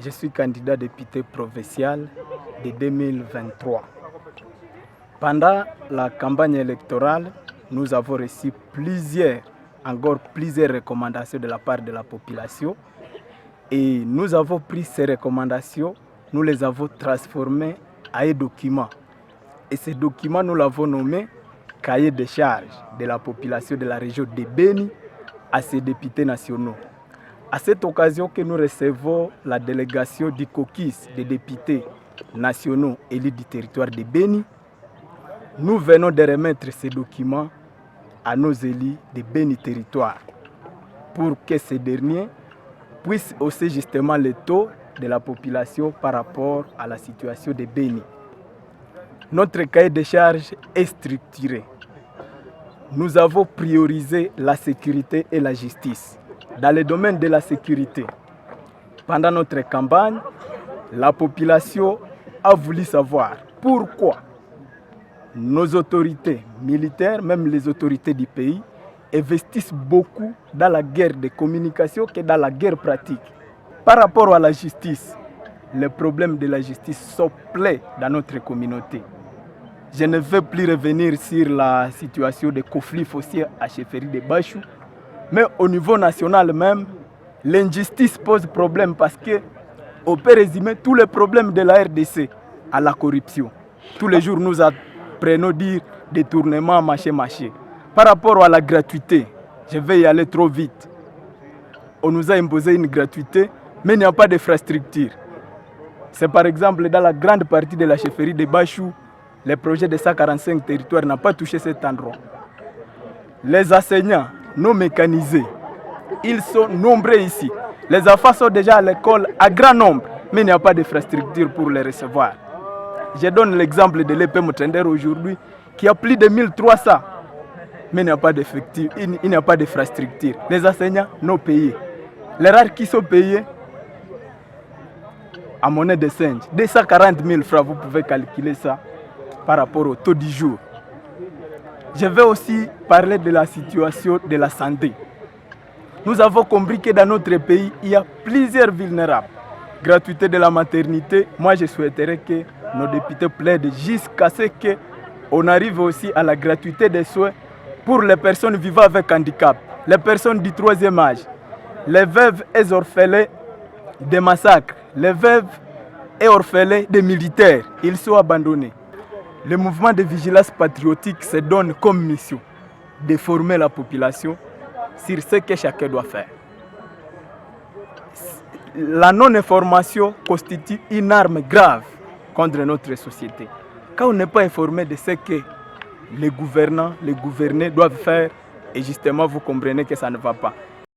Je suis candidat député provincial de 2023. Pendant la campagne électorale, nous avons reçu plusieurs recommandations de la part de la population et nous avons pris ces recommandations, nous les avons transformées en un document. Et ce document, nous l'avons nommé cahier de charges de la population de la région de Béni à ses députés nationaux. À cette occasion que nous recevons la délégation du caucus des députés nationaux élus du territoire de Béni, nous venons de remettre ces documents à nos élus de Béni territoire pour que ces derniers puissent hausser justement le taux de la population par rapport à la situation de Béni. Notre cahier de charges est structuré. Nous avons priorisé la sécurité et la justice. Dans le domaine de la sécurité, pendant notre campagne, la population a voulu savoir pourquoi nos autorités militaires, même les autorités du pays, investissent beaucoup dans la guerre de communication que dans la guerre pratique. Par rapport à la justice, les problèmes de la justice sont pleins dans notre communauté. Je ne veux plus revenir sur la situation des conflits fonciers à chefferie de Bachou, mais au niveau national même, l'injustice pose problème parce qu'on peut résumer tous les problèmes de la RDC à la corruption. Tous les jours, nous apprenons dire détournement, mâché. Par rapport à la gratuité, je vais y aller trop vite. On nous a imposé une gratuité, mais il n'y a pas d'infrastructure. C'est par exemple dans la grande partie de la chefferie de Bachou, le projet de 145 territoires n'a pas touché cet endroit. Les enseignants non mécanisés, ils sont nombreux ici. Les enfants sont déjà à l'école à grand nombre, mais il n'y a pas d'infrastructure pour les recevoir. Je donne l'exemple de l'EP Motender aujourd'hui, qui a plus de 1300, mais il n'y a pas d'effectifs, il n'y a pas d'infrastructure. Les enseignants non payés. Les rares qui sont payés à monnaie de singe, 240 000 francs, vous pouvez calculer ça par rapport au taux du jour. Je vais aussi parler de la situation de la santé. Nous avons compris que dans notre pays, il y a plusieurs vulnérables. Gratuité de la maternité, moi je souhaiterais que nos députés plaident jusqu'à ce qu'on arrive aussi à la gratuité des soins pour les personnes vivant avec handicap, les personnes du troisième âge, les veuves et orphelins des massacres, les veuves et orphelins des militaires, ils sont abandonnés. Le mouvement de vigilance patriotique se donne comme mission de former la population sur ce que chacun doit faire. La non-information constitue une arme grave contre notre société. Quand on n'est pas informé de ce que les gouvernants, les gouvernés doivent faire, et justement vous comprenez que ça ne va pas.